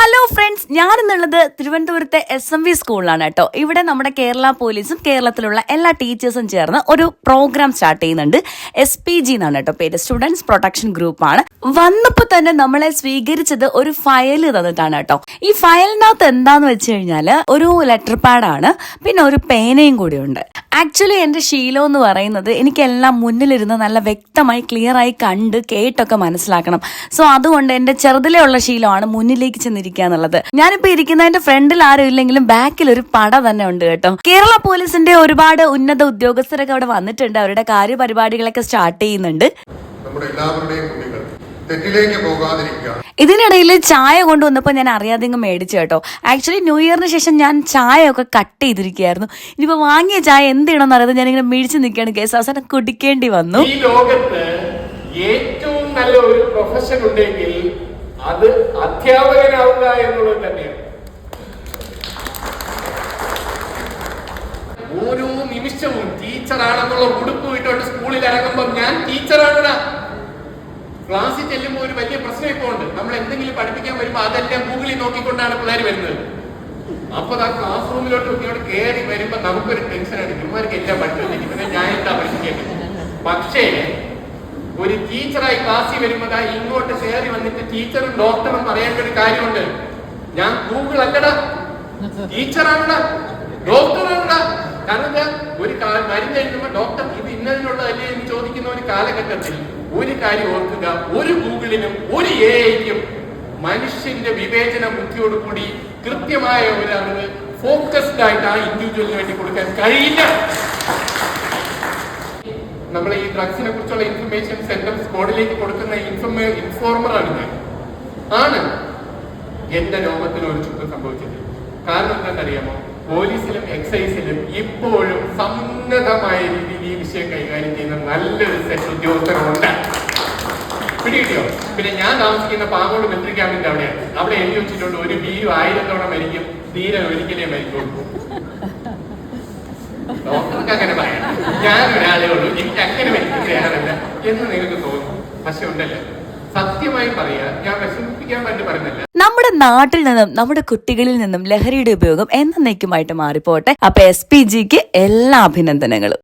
Hello friends, ഞാനിന്നുള്ളത് തിരുവനന്തപുരത്തെ SMV സ്കൂളിലാണ് കേട്ടോ. ഇവിടെ നമ്മുടെ കേരള പോലീസും കേരളത്തിലുള്ള എല്ലാ ടീച്ചേഴ്സും ചേർന്ന് ഒരു പ്രോഗ്രാം സ്റ്റാർട്ട് ചെയ്യുന്നുണ്ട്. SPG എന്നാണ് കേട്ടോ പേര്, സ്റ്റുഡൻസ് പ്രൊട്ടക്ഷൻ ഗ്രൂപ്പാണ്. വന്നപ്പോൾ തന്നെ നമ്മളെ സ്വീകരിച്ചത് ഒരു ഫയൽ തന്നിട്ടാണ് കേട്ടോ. ഈ ഫയലിനകത്ത് എന്താന്ന് വെച്ച് കഴിഞ്ഞാല് ഒരു ലെറ്റർ പാഡാണ്, പിന്നെ ഒരു പേനയും കൂടി ഉണ്ട്. ആക്ച്വലി എന്റെ ശീലം എന്ന് പറയുന്നത് എനിക്കെല്ലാം മുന്നിലിരുന്ന് നല്ല വ്യക്തമായി ക്ലിയറായി കണ്ട് കേട്ടൊക്കെ മനസ്സിലാക്കണം. സോ അതുകൊണ്ട് എന്റെ ചെറുതിലേ ഉള്ള ശീലമാണ് മുന്നിലേക്ക് ചെന്നിരിക്കുക എന്നുള്ളത്. ഞാനിപ്പോ ഇരിക്കുന്നതിന്റെ ഫ്രണ്ടിൽ ആരും ഇല്ലെങ്കിലും ബാക്കിൽ ഒരു പട തന്നെ ഉണ്ട് കേട്ടോ. കേരള പോലീസിന്റെ ഒരുപാട് ഉന്നത ഉദ്യോഗസ്ഥരൊക്കെ അവിടെ വന്നിട്ടുണ്ട്. അവരുടെ കാര്യപരിപാടികളൊക്കെ സ്റ്റാർട്ട് ചെയ്യുന്നുണ്ട്. നമ്മുടെ എല്ലാവരുടെയും കുട്ടികൾ തെറ്റിലേക്ക് പോകാതിരിക്കുക. ഇതിനിടയിൽ ചായ കൊണ്ടുവന്നപ്പോൾ ഞാൻ അറിയാതെ മേടിച്ചു കേട്ടോ. ആക്ച്വലി ന്യൂ ഇയറിന് ശേഷം ഞാൻ ചായ ഒക്കെ കട്ട് ചെയ്തിരിക്കുകയായിരുന്നു. ഇനിയിപ്പോ വാങ്ങിയ ചായ എന്ത് ചെയ്യണമെന്ന് അറിയാതെ ഞാനിങ്ങനെ മേടിച്ച് നിൽക്കുകയാണ്. കേസ് അവസാനം കുടിക്കേണ്ടി വന്നു. ഈ ലോകത്ത് ഏറ്റവും നല്ല ഒരു പ്രൊഫഷൻ ഉണ്ടെങ്കിൽ അത് അധ്യാപകനാവുക എന്നുള്ളത് തന്നെയാണ്. ഓരോ നിമിഷവും ടീച്ചറാണെന്നുള്ള ഉടുപ്പ് വിട്ടോണ്ട് സ്കൂളിൽ ഇറങ്ങുമ്പോൾ ഞാൻ ടീച്ചറാണ്. ക്ലാസ്സിൽ ചെല്ലുമ്പോൾ ഒരു വലിയ പ്രശ്നം ഇപ്പോൾ ഉണ്ട്. നമ്മൾ എന്തെങ്കിലും പഠിപ്പിക്കാൻ വരുമ്പോൾ അതെല്ലാം ഗൂഗിളിൽ നോക്കിക്കൊണ്ടാണ് പിള്ളേർ വരുന്നത്. അപ്പൊ ആ ക്ലാസ് റൂമിലോട്ട് ഇങ്ങോട്ട് കയറി വരുമ്പോ നമുക്കൊരു ടെൻഷൻ അടിക്കും, ഇവർക്ക് എല്ലാം പഠിപ്പിക്കും, പിന്നെ ഞാൻ എന്താ പഠിപ്പിക്കേണ്ടത്. പക്ഷേ ഒരു ടീച്ചറായി ക്ലാസ്സിൽ വരുമ്പോൾ ഇങ്ങോട്ട് കയറി വന്നിട്ട് ടീച്ചറും ഡോക്ടറും പറയേണ്ട ഒരു കാര്യമുണ്ട്. ഞാൻ ഗൂഗിൾ അല്ലടാ, ടീച്ചറാണടാ, ഡോക്ടറാണടാ. കാരണം ഒരു മരുന്ന് എഴുതുമ്പോ ഡോക്ടർ ഇത് ഇന്നതിനുള്ളതല്ലേ എന്ന് ചോദിക്കുന്ന ഒരു കാലഘട്ടത്തിൽ ഒരു കാര്യം ഓർക്കുക, ഒരു ഗൂഗിളിനും ഒരു AIക്കും മനുഷ്യന്റെ വിവേചന ബുദ്ധിയോടുകൂടി കൃത്യമായ ഒരു അറിവ് ഫോക്കസ്ഡ് ആയിട്ട് ആ ഇൻഡിവിജ്വലിന് വേണ്ടി കൊടുക്കാൻ കഴിയില്ല. നമ്മൾ ഈ ഡ്രഗ്സിനെ കുറിച്ചുള്ള ഇൻഫർമേഷൻ സെന്റർ സ്ക്വാഡിലേക്ക് കൊടുക്കുന്ന ഇൻഫോർമറാണ് ഞാൻ. ആണ് എന്റെ ലോകത്തിൽ ഒരു ചുക്കും സംഭവിച്ചത്. കാരണം എന്താണെന്നറിയാമോ? പോലീസിലും എക്സൈസിലും ഇപ്പോഴും സമുന്നതമായ രീതിയിൽ ഈ വിഷയം കൈകാര്യം ചെയ്യുന്ന നല്ലൊരു സെറ്റ് ഉദ്യോഗസ്ഥരുണ്ട്. പിടികിട്ടിയോ? പിന്നെ ഞാൻ താമസിക്കുന്ന പാങ്ങോട് മിലിറ്ററി ക്യാമ്പിന്റെ അവിടെയാണ്. അവിടെ എഴുതി വെച്ചിട്ടുണ്ട്, ഒരു ഭീരു 1000 തവണ മരിക്കും, തീരെ ഒരിക്കലേ മരിക്കുള്ളൂ. ഡോക്ടർക്ക് അങ്ങനെ പറയാം, ഞാൻ ഒരാളേ ഉള്ളൂ, എനിക്ക് അങ്ങനെ മരിക്കുന്നയാളല്ല എന്ന് നിങ്ങൾക്ക് തോന്നും. പക്ഷെ ഉണ്ടല്ലോ, സത്യമായി പറയാ, ഞാൻ വിഷമിപ്പിക്കാൻ വേണ്ടി പറയുന്നില്ല. നമ്മുടെ നാട്ടിൽ നിന്നും നമ്മുടെ കുട്ടികളിൽ നിന്നും ലഹരിയുടെ ഉപയോഗം എന്നേക്കുമായിട്ട് മാറിപ്പോട്ടെ. അപ്പൊ SPGക്ക് എല്ലാ അഭിനന്ദനങ്ങളും.